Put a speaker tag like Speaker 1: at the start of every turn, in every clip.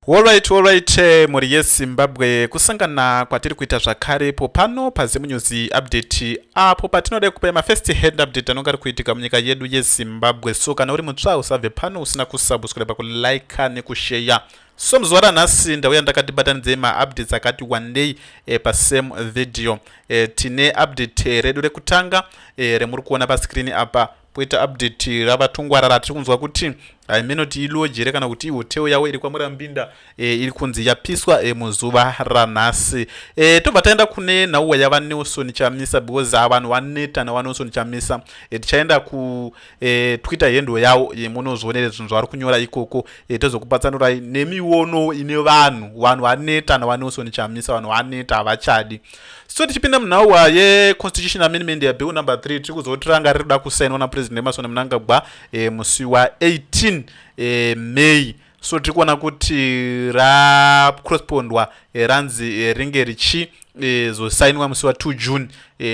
Speaker 1: Alright, muri yeZimbabwe kusangana kwatiri kuita zvakare pano pazimunyuzi update apo patinoda kupa mafirst head update anonga ari kuitika munyika yedu yeZimbabwe. So kana uri mutsva usabve pano usina kusubscribe kulike nekushare. So muzuva ranhasi ndauya ndakatibatanidze maupdates akati wandei pasame video. Tine update redu rekutanga remuri kuona pascreen apa, poita update ravatungwarara tiri kunzwa kuti haimενoti ilojere kana kuti hoteo yavo iri kwamurambinda iri kunzi yapiswa muzuva ranhasi. Tobva taenda kune nhauwa yava Nelson Chamisa because vanhu vaneta navanelson Chamisa. Tichaenda ku Twitter handle yavo munozvionera zvinhu zvavari kunyora ikoko. Tozokupatsanurai nemiono ine vanhu vaneta navanelson Chamisa, vanhu vaneta havachadi. So tichipinda munhauwa yeconstitution amendment yabill number 3 tiri kuzotiranga riri kuda kusainwa napresident Emerson Mnangagwa musi wa18 May. So tiri kuona kuti racorrespondwa ranzi ringe richizosainwa musi wa2 June.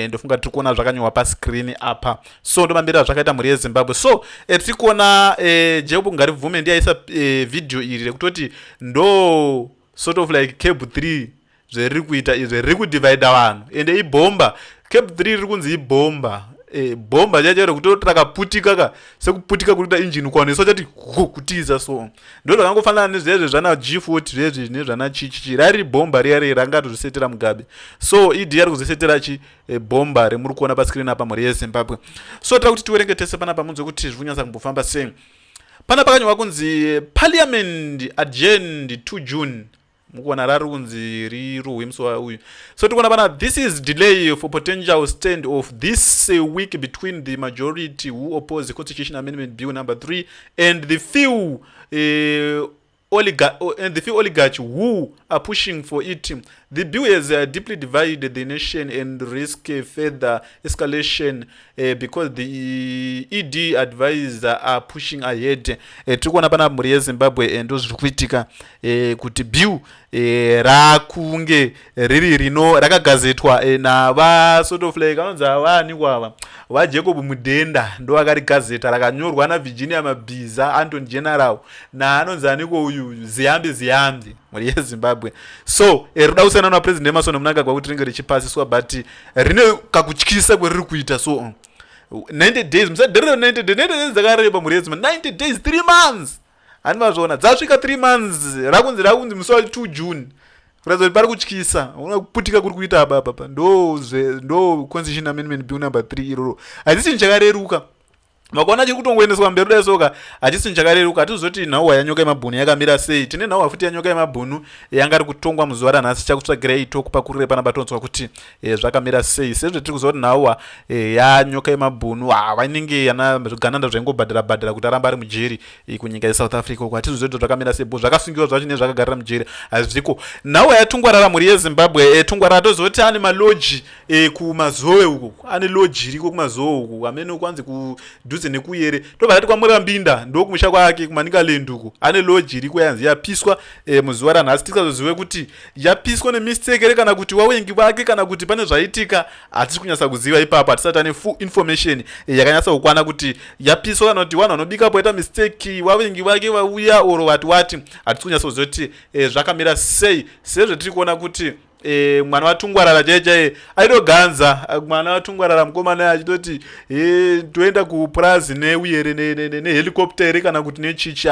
Speaker 1: Ndofunga tiri kuona zvakanyorwa pascreen apa. So ndomambira zvakaita mhuri yeZimbabwe. So tiri kuona Jacob Ngarivume ndiye aisa video iri rekutoti ndo sort of like CAB3 zveri kuita izvo riri kudivhaida vanhu ende ibhomba. CAB3 riri kunzi ibhomba. Bomba chacho rekuti rakaputika ka sekuputika kuita engine kwaneso chati kutiza. So ndo zvakangofanana nezvezvo zvana G40 zvezvi nezvana chichi rari bomba riya rangatozvisetera mugabe. So idi yari kuzisetera chi bomba remuri kuona pascreen apa mhuri yeZimbabwe. So tira kuti tiwerenge tese panapa munzwe kuti zvinyasa kumbofamba sei. Pana pakanyorwa kunzi Parliament adjourned 2 June. Mukuona rari kunzi rirohwe musi uyu. So tikuona pana this is delay for potential stand of this week between the majority who oppose the constitution amendment bill number 3 and the few oligarchs who are pushing for it. The bill has deeply divided the nation and risk further escalation because the ED advisors are pushing ahead. Tikuona pana mhuri yeZimbabwe ndo zviri kuitika kuti bill rakunge riri rino rakagazetwa nava sort of like anonzi avani kwava vaJacob Mudenda ndo akarigazeta rakanyorwa naVirginia Mabhiza, Anton General naanonzi aniko uyu Ziyambi mhuri yeZimbabwe. So rida kusiyana napresident Emerson Mnangagwa kuti ringe richipasiswa but rine kakutyisa kweriri kuita. So 90 days musadhirira 90 days dzakareba mhuri yeZimbabwe. 90 days 3 months hani mazvona dzasvika 3 months rakunzi musi wa2 June. Kuratidza kuti pari kutyisa una kuputika kuri kuita apa ndo constitution amendment bill number 3 iroro hachisi nchakareruka. Makaona chiri kutongoendeswa mberi dai soka hachisi nchakareruka. Hatizoti nhauwa yanyoka yemabhunu yakamira sei. Tine nhauwa futi yanyoka yemabhunu yanga ari kutongwa muzuva ranhasi chakutsvagira itoku pakurire pana batonzwa kuti zvakamira sei. Sezvo tiri kuziva kuti nhauwa yanyoka yemabhunu vanenge yana zvigananda zvaingobhadhara kuti aramba ari mujeri kunyika yeSouth Africa uko. Hatizivi kuti zvakamirira sei bo zvakasungiwa zvacho nezvakagarira mujeri hazviko. Nhauwa yatungwarara mhuri yeZimbabwe. Tungwarara toziva kuti ane maloji kumazowe uko. Ane loji iriko kumazowe uko amene kwanzi kudhuze nekuyere. Tobva tati kwamurambinda ndo kumusha kwake kuManicaland uko. Ane loji iriko yanzi yapiswa muzuva ranhasi. Tikazozive kuti yapiswa nemistake ere kana kuti wawengi wake kana kuti pane zvaitika hatisi kunyasa kuziva ipapo. Hatisati ane full information yakanyasa kukwana kuti yapiswa kana kuti vanhu vanobika poita mistake wawengi wake vauya oro wati hatisi kunyasa kuziva kuti zvakamira sei. Sezvo tiri kuona kuti mwana watungwarara chaiye aitoganza mwana watungwarara mukomana achitoti toenda kuprazi neuyere nehelicopter kana kuti nechichi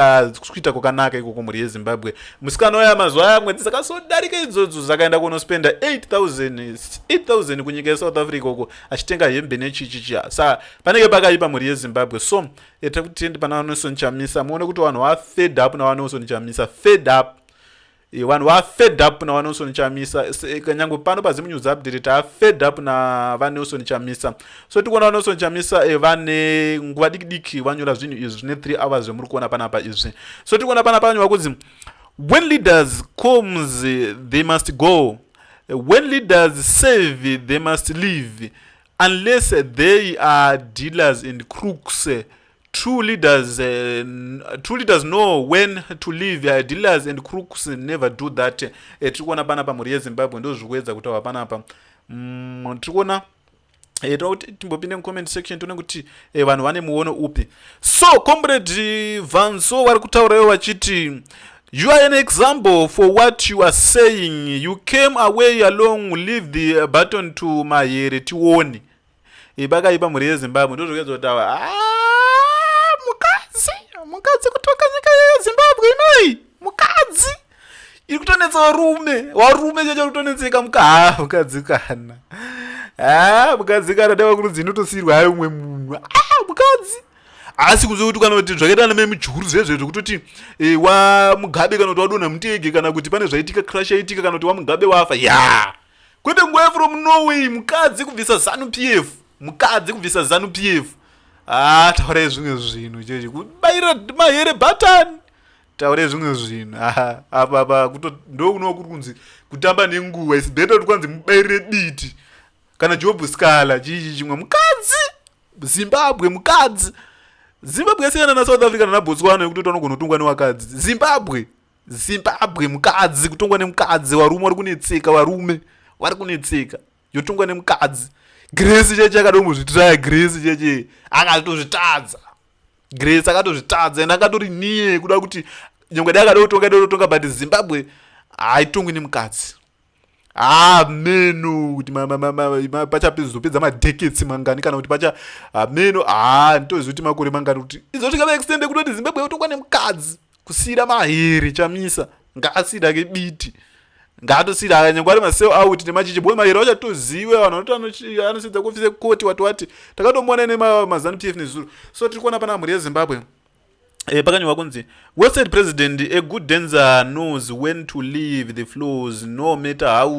Speaker 1: kuita kwakanaka ikoko mhuri yeZimbabwe. Musikana waya mazuva aya mwedzi dzakasodarika idzodzo zvakaenda kunospenda 8,000 kunyika yeSouth Africa uko achitenga hembe nechichi. Saka panenge pakaipa mhuri yeZimbabwe. So tiende pana Nelson Chamisa muone kuti vanhu vafed up navanelson Chamisa vanhu vafed up navanelson Chamisa. Nyange pano pazimunyuzi update tafed up navanelson Chamisa. So tikuona vanelson Chamisa vane nguva diki vanyora zvinhu izvi zvine 3 hours zvemuri kuona panapa izvi. So tikuona panapa vanyorwa kunzi when leaders comes they must go, when leaders save they must leave, unless they are dealers and crooks. True leaders know when to leave. Dealers and crooks never do that. Tikuona panapa mhuri yeZimbabwe ndo zvikuedza kutaura panapa. Tikuona timbopinde mucomment section tione kuti vanhu vane muono upi. So comrade Vanso vari kutaurawo vachiti You are an example for what you are saying. You came away along, leave the button to Mahere tione. Ibakaipa mhuri yeZimbabwe ndozvokezvotaura mukadzi kutoka nyika yeZimbabwe inoi mukadzi iri kutonetsa warume checho kutonetseka mukadzi kana mukadzi kana dava kurudzi inotosiyirwa hayo umwe munhu mukadzi asi kunzwa kuti kana kuti zvakaita nemujuru zvezvo zvekutoti wamugabe kana kuti wadonha mutege kana kuti pane zvaitika crash yaitika kana kuti wamugabe wafa kwete nguva from Norway mukadzi kubvisa ZANU-PF mukadzi kubvisa ZANU-PF taurai zvimwe zvinhu chechi kubayira Mahere button taurai zvimwe zvinhu apa ndo kunova kuri kunzi kutamba nenguva isi better kuti kwanzi mubayirire diti kana job scala chichi chimwe mukadzi Zimbabwe mukadzi Zimbabwe yasiyana naSouth Africa naBotswana yekuti unogona kutongwa newakadzi Zimbabwe mukadzi kutongwa nemukadzi warume vari kunetseka varume vari kunetseka yotongwa nemukadzi Grace cheche akadombozvitiraya Grace cheche akatozvitadza Grace akatozvitadza ende akatori niye kuda kuti nyangwe dai akadotonga but Zimbabwe haitongwi nemukadzi meno kuti pachapedza madheketsi mangani kana kuti pacha meno nditoziva kuti makore mangani kuti izoti kava extende kutoti Zimbabwe yotongwa nemukadzi kusiyira Mahere chamisa ngaasiyira ke biti ngaatosiyira nyangwe ari maseo out nemachiche boy Mahere vachatozive vanhu vanoti anosidza kuofisa koti wati takatomboona nemazanu-PF nezuro so tiri kuona pana mhuri yeZimbabwe pakanyorwa kunzi Western president a good dancer knows when to leave the floors no matter how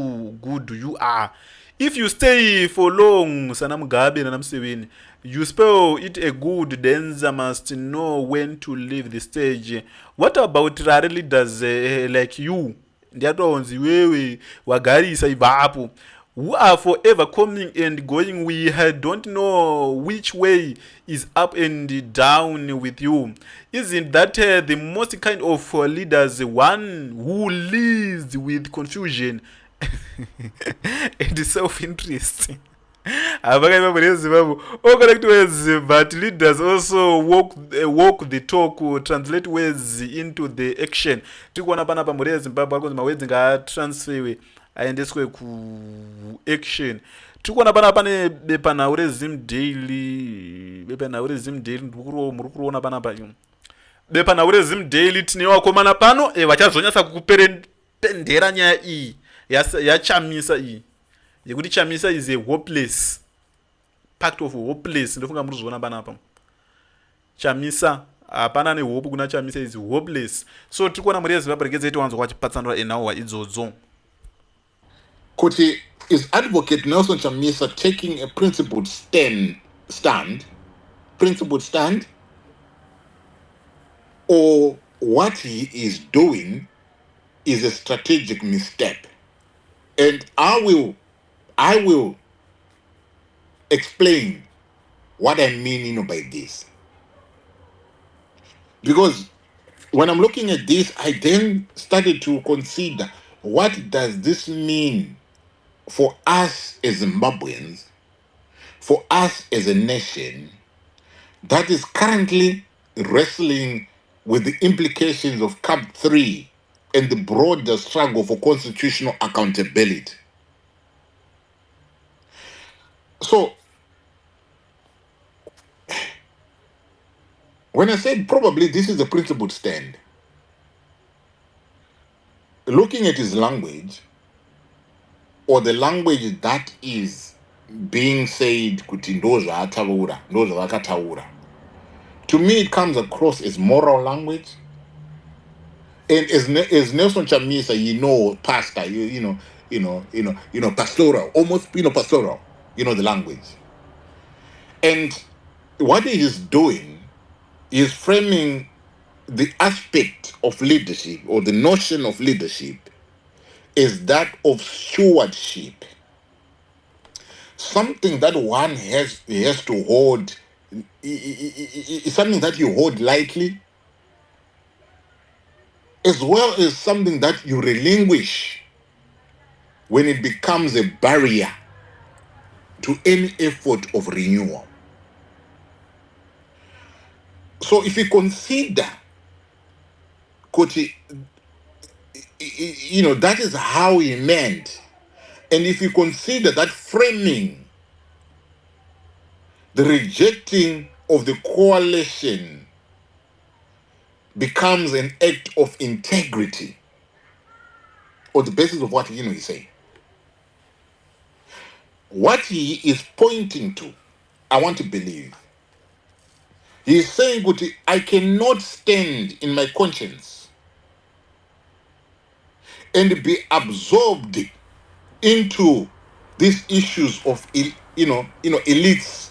Speaker 1: good you are. If you stay for long, Sana Mugabe na Museveni, you spell it a good dancer must know when to leave the stage. What about rare leaders like you? Ndiatonzi wewe wagarisa ivapo who are forever coming and going. We don't know which way is up and down with you. Isn't that the most kind of leaders, one who leads with confusion and self-interest? All correct words, but leaders also walk the talk, translate words into the action. Tikuona pana pa mhuri yeZimbabwe kuti mawords ngatransfer aendeswe ku action. Tikuona pane bepanhaure Zim Daily muri kuona pana pa bepanhaure Zim Daily tine vakomana pano vachazonyatsa kukupendera nyaya iyi yachamisa iyi yekuti chamisa is a hopeless pact of hopeless. Ndofunga muri zviona panapa chamisa hapana nehope kuna chamisa is hopeless. So tiri kuona mhuri yeZimbabwe regedza iti wanzwa kwachipatsanura enhauhwa idzodzo
Speaker 2: kuti is Advocate Nelson Chamisa taking a principled stand, or what he is doing is a strategic misstep? And I will explain what I mean by this. Because when I'm looking at this, I then started to consider, what does this mean for us as Zimbabweans, for us as a nation that is currently wrestling with the implications of CAB3 and the broader struggle for constitutional accountability? So, when I said probably this is a principled stand, looking at his language, or the language that is being said, kuti ndo zvavakataura, to me it comes across as moral language. And as Nelson Chamisa, pastor, pastoral, almost, pastoral, the language. And what he is doing is framing the aspect of leadership, or the notion of leadership, is that of stewardship. Something that one has to hold, is something that you hold lightly, as well as something that you relinquish when it becomes a barrier to any effort of renewal. So if you consider, Koti, that is how he meant. And if you consider that framing, the rejecting of the coalition becomes an act of integrity on the basis of what he's saying. What he is pointing to, I want to believe. He is saying, I cannot stand in my conscience and be absorbed into these issues of elites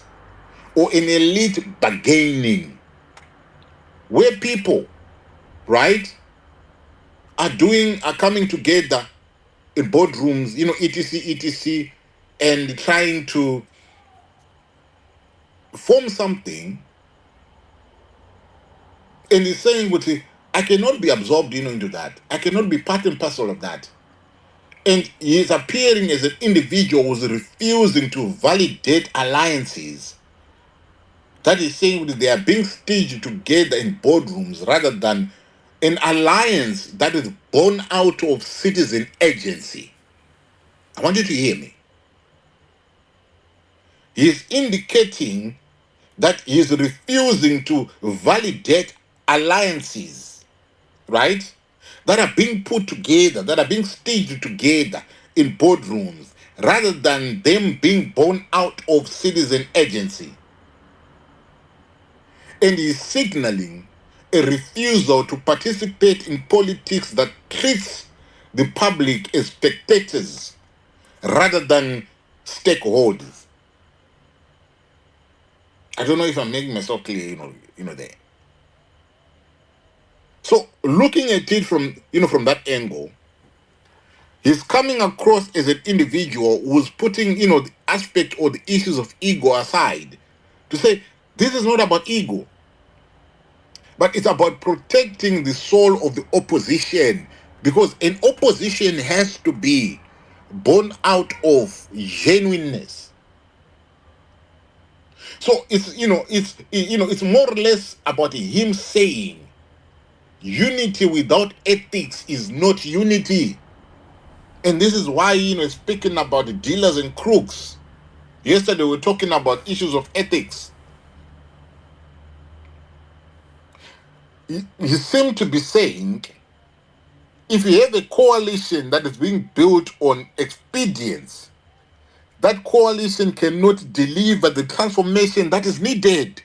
Speaker 2: or an elite bargaining, where people, right, are coming together in boardrooms, etc, and trying to form something. And he's saying, I cannot be absorbed, into that. I cannot be part and parcel of that. And he is appearing as an individual who's refusing to validate alliances. That is saying that they are being staged together in boardrooms rather than an alliance that is born out of citizen agency. I want you to hear me. He is indicating that he is refusing to validate alliances, right, that are being put together, that are being staged together in boardrooms, rather than them being born out of citizen agency. And he's signaling a refusal to participate in politics that treats the public as spectators rather than stakeholders. I don't know if I'm making myself clear, there. So looking at it from that angle, he's coming across as an individual who's putting, the aspect or the issues of ego aside to say, this is not about ego, but it's about protecting the soul of the opposition, because an opposition has to be born out of genuineness. So it's more or less about him saying, unity without ethics is not unity. And this is why, speaking about the dealers and crooks. Yesterday we were talking about issues of ethics. He seemed to be saying, if you have a coalition that is being built on expedience, that coalition cannot deliver the transformation that is needed,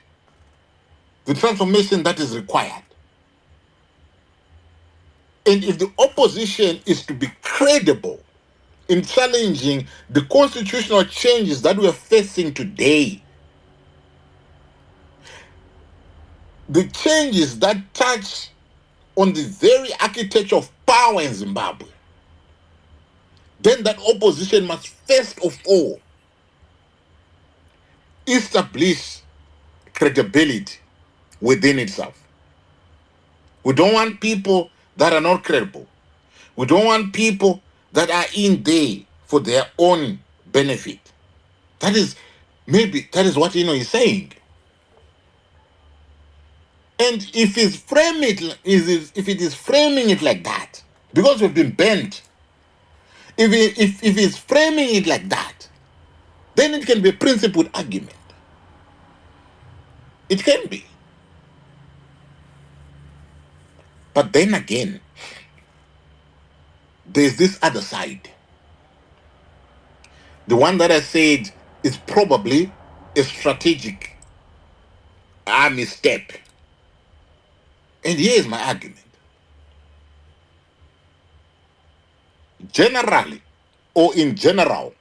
Speaker 2: the transformation that is required. And if the opposition is to be credible in challenging the constitutional changes that we are facing today, the changes that touch on the very architecture of power in Zimbabwe, then that opposition must first of all establish credibility within itself. We don't want people that are not credible. We don't want people that are in there for their own benefit. That is what he's saying. And if it is framing it like that, because we've been bent, if it's framing it like that, then it can be a principled argument. It can be. But then again, there's this other side. The one that I said is probably a strategic army step. And here is my argument. Generally, or in general,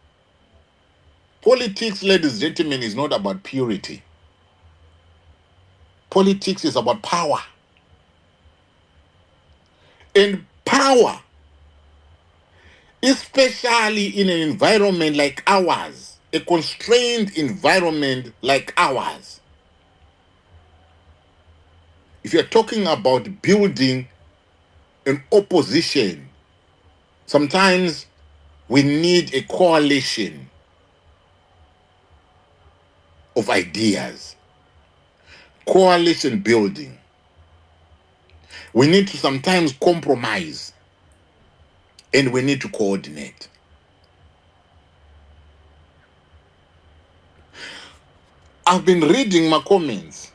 Speaker 2: politics, ladies and gentlemen, is not about purity. Politics is about power. And power, especially in an environment like ours, a constrained environment like ours, if you're talking about building an opposition, sometimes we need a coalition of ideas, coalition building. We need to sometimes compromise. and we need to coordinate. I've been reading my comments,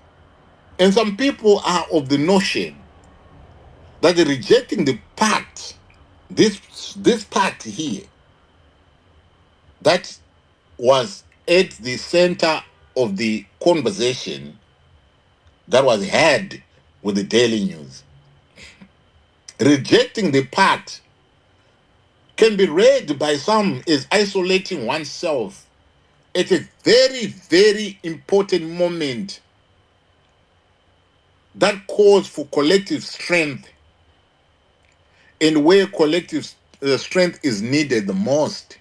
Speaker 2: and some people are of the notion that they're rejecting the part, this part here, that was at the center of the conversation that was had with the Daily News. Rejecting the part can be read by some as isolating oneself at a very, very important moment that calls for collective strength and where collective strength is needed the most.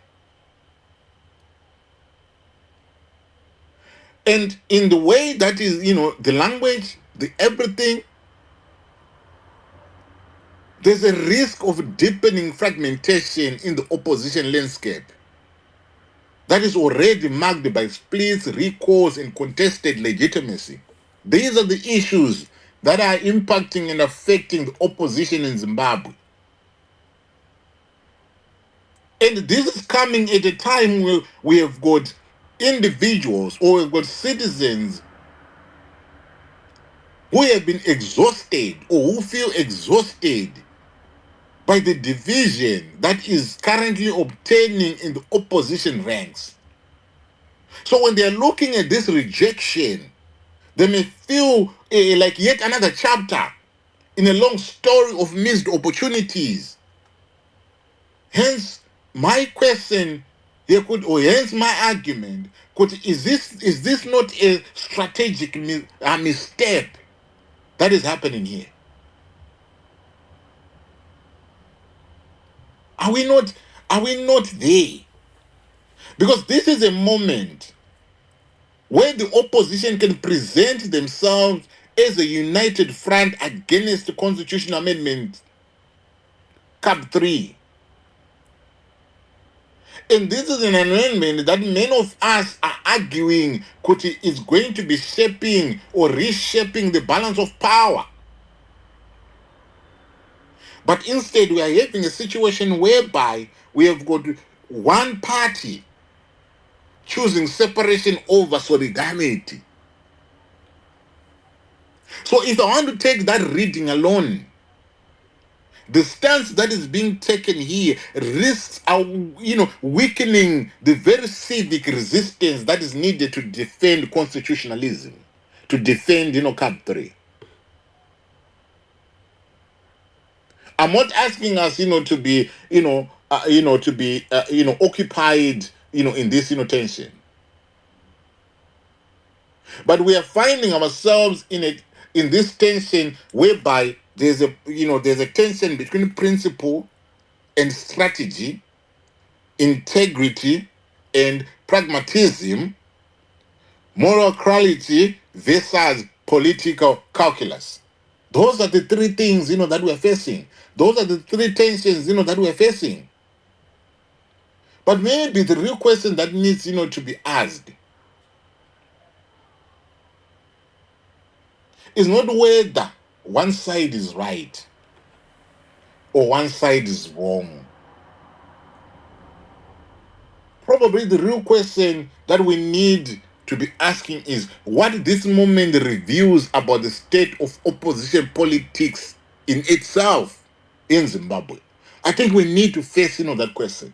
Speaker 2: And in the way that is, the language, the everything, there's a risk of deepening fragmentation in the opposition landscape that is already marked by splits, recalls, and contested legitimacy. These are the issues that are impacting and affecting the opposition in Zimbabwe. And this is coming at a time where we have got individuals or we've got citizens who have been exhausted or who feel exhausted by the division that is currently obtaining in the opposition ranks. So when they are looking at this rejection, they may feel like yet another chapter in a long story of missed opportunities. Hence, my question here hence my argument is this not a strategic misstep that is happening here? Are we not there? Because this is a moment where the opposition can present themselves as a united front against the Constitutional Amendment CAB3. And this is an amendment that many of us are arguing is going to be shaping or reshaping the balance of power. But instead, we are having a situation whereby we have got one party choosing separation over solidarity. So if I want to take that reading alone, the stance that is being taken here risks weakening the very civic resistance that is needed to defend constitutionalism, to defend CAB3. I'm not asking us to be occupied in this tension, but we are finding ourselves in this tension whereby there's a tension between principle and strategy, integrity and pragmatism, moral quality versus political calculus. Those are the three things that we are facing. Those are the three tensions that we are facing. But maybe the real question that needs to be asked is not whether one side is right or one side is wrong. Probably the real question that we need to be asking is what this moment reveals about the state of opposition politics in itself in Zimbabwe. I think we need to face that question.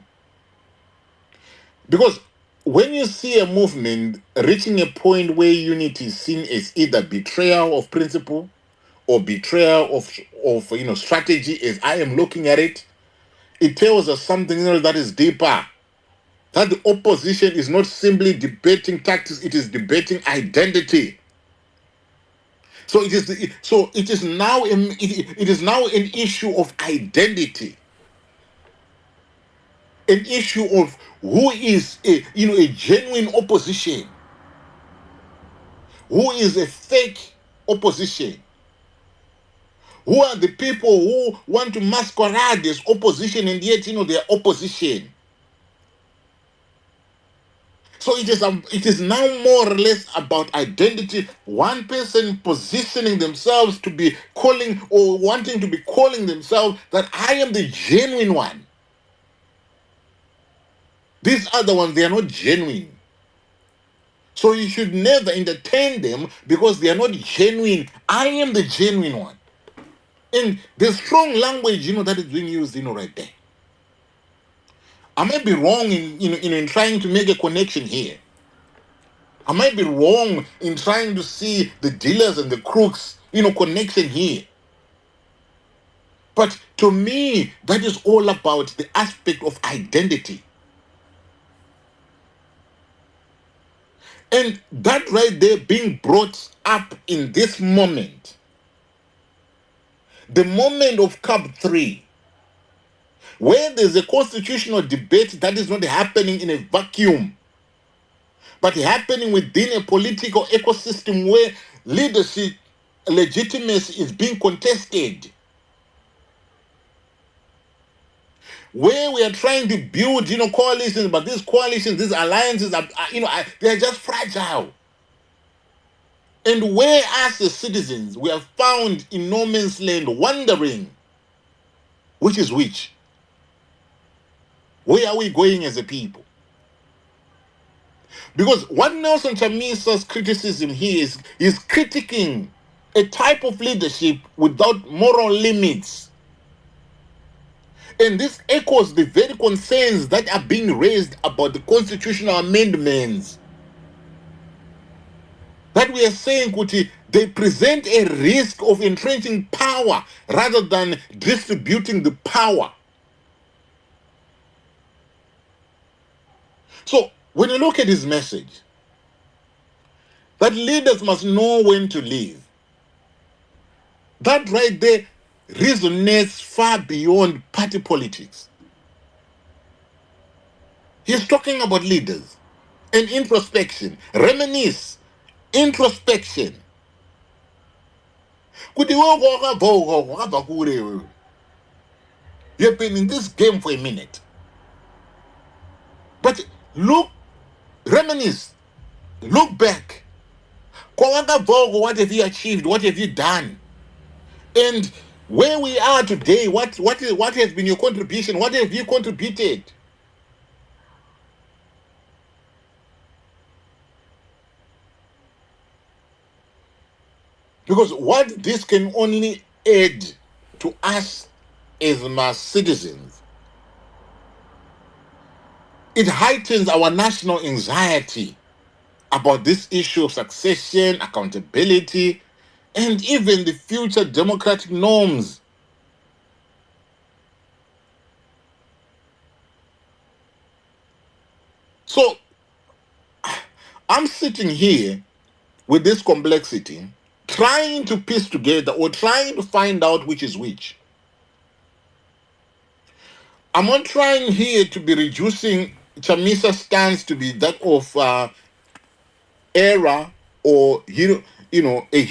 Speaker 2: Because when you see a movement reaching a point where unity is seen as either betrayal of principle or betrayal of strategy, as I am looking at it, it tells us something that is deeper. That the opposition is not simply debating tactics; it is debating identity. So it is now an issue of identity, an issue of who is a genuine opposition, who is a fake opposition. Who are the people who want to masquerade as opposition and yet they are opposition? So it is now more or less about identity. One person positioning themselves to be calling or wanting to be calling themselves that I am the genuine one. These other ones, they are not genuine. So you should never entertain them because they are not genuine. I am the genuine one. And the strong language, that is being used, right there. I might be wrong in trying to make a connection here. I might be wrong in trying to see the dealers and the crooks, connection here. But to me, that is all about the aspect of identity. And that right there being brought up in this moment, the moment of CAB3, where there's a constitutional debate that is not happening in a vacuum, but happening within a political ecosystem where leadership legitimacy is being contested, where we are trying to build, coalitions, but these coalitions, these alliances are they're just fragile. And where, as the citizens, we are found in no man's land, wondering which is which. Where are we going as a people? Because what Nelson Chamisa's criticism here is critiquing a type of leadership without moral limits. And this echoes the very concerns that are being raised about the constitutional amendments. That we are saying, Kuti, they present a risk of entrenching power rather than distributing the power. So, when you look at his message, that leaders must know when to leave, that right there resonates far beyond party politics. He's talking about leaders and introspection, reminisce, introspection. You've been in this game for a minute. But look, reminisce, look back. What have you achieved? What have you done? And where we are today, what has been your contribution? What have you contributed? Because what this can only add to us as my citizens, it heightens our national anxiety about this issue of succession, accountability, and even the future democratic norms. So, I'm sitting here with this complexity, trying to piece together or trying to find out which is which. I'm not trying here to be reducing Chamisa's stance to be that of era or hero, a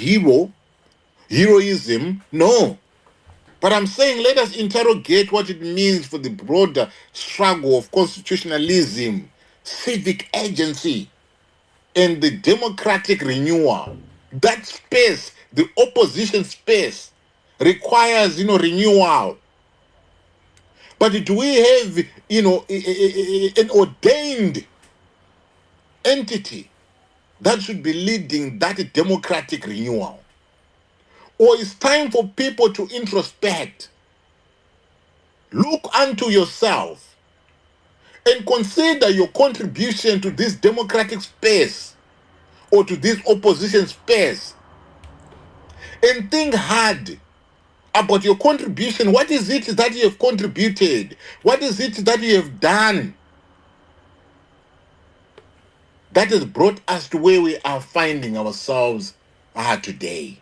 Speaker 2: heroism. No. But I'm saying let us interrogate what it means for the broader struggle of constitutionalism, civic agency, and the democratic renewal. That space, the opposition space, requires, renewal. But do we have, an ordained entity that should be leading that democratic renewal? Or it's time for people to introspect, look unto yourself, and consider your contribution to this democratic space or to this opposition space, and think hard about your contribution. What is it that you have contributed? What is it that you have done that has brought us to where we are finding ourselves today?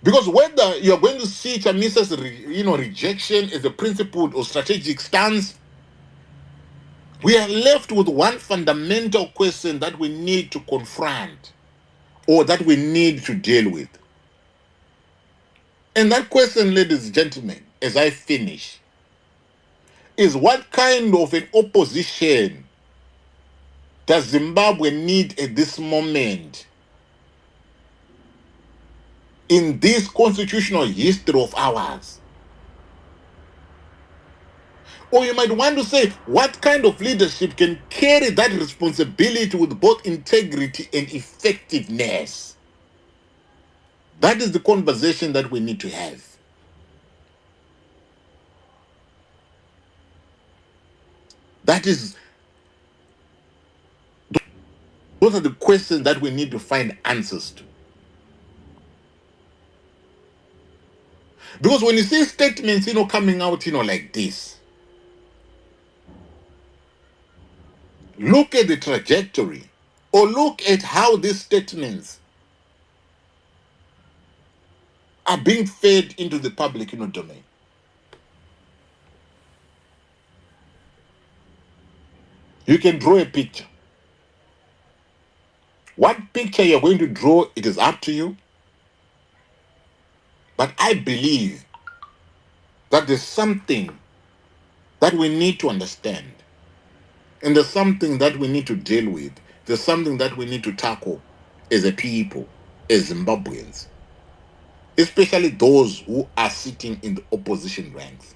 Speaker 2: Because whether you're going to see Chamisa's rejection as a principled or strategic stance, we are left with one fundamental question that we need to confront or that we need to deal with. And that question, ladies and gentlemen, as I finish, is what kind of an opposition does Zimbabwe need at this moment in this constitutional history of ours? Or you might want to say, what kind of leadership can carry that responsibility with both integrity and effectiveness? That is the conversation that we need to have. Those are the questions that we need to find answers to. Because when you see statements, coming out, like this, look at the trajectory, or look at how these statements are being fed into the public, domain. You can draw a picture. What picture you're going to draw, it is up to you. But I believe that there's something that we need to understand. And there's something that we need to deal with. There's something that we need to tackle as a people, as Zimbabweans, especially those who are sitting in the opposition ranks.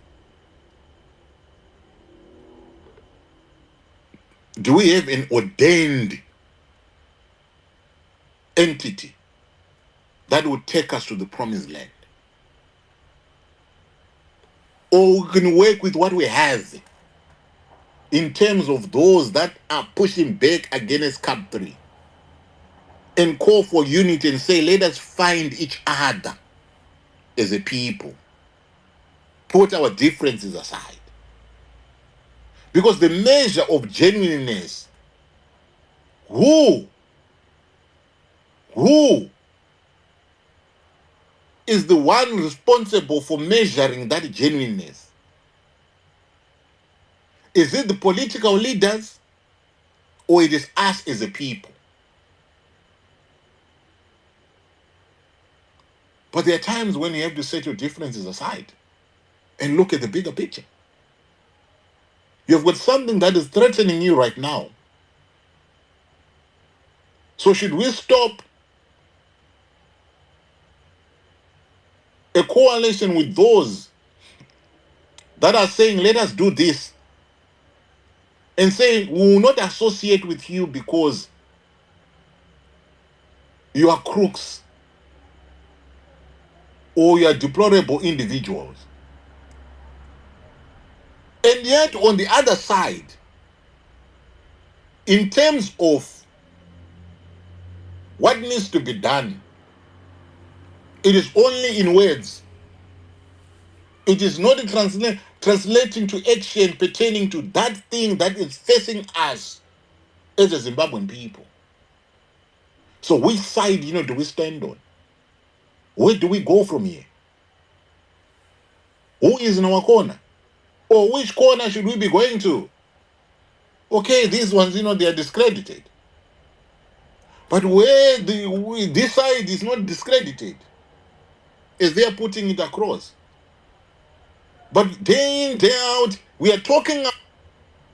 Speaker 2: Do we have an ordained entity that will take us to the promised land? Or we can work with what we have in terms of those that are pushing back against CAB3 and call for unity and say, let us find each other as a people. Put our differences aside. Because the measure of genuineness, who is the one responsible for measuring that genuineness? Is it the political leaders, or it is us as a people? But there are times when you have to set your differences aside and look at the bigger picture. You've got something that is threatening you right now. So should we stop a coalition with those that are saying, let us do this, and saying, we will not associate with you because you are crooks or you are deplorable individuals? And yet, on the other side, in terms of what needs to be done, it is only in words. It is not translating to action pertaining to that thing that is facing us as a Zimbabwean people. So which side, do we stand on? Where do we go from here? Who is in our corner? Or which corner should we be going to? Okay, these ones, they are discredited. But where this side is not discredited, as they are putting it across. But day in, day out, we are talking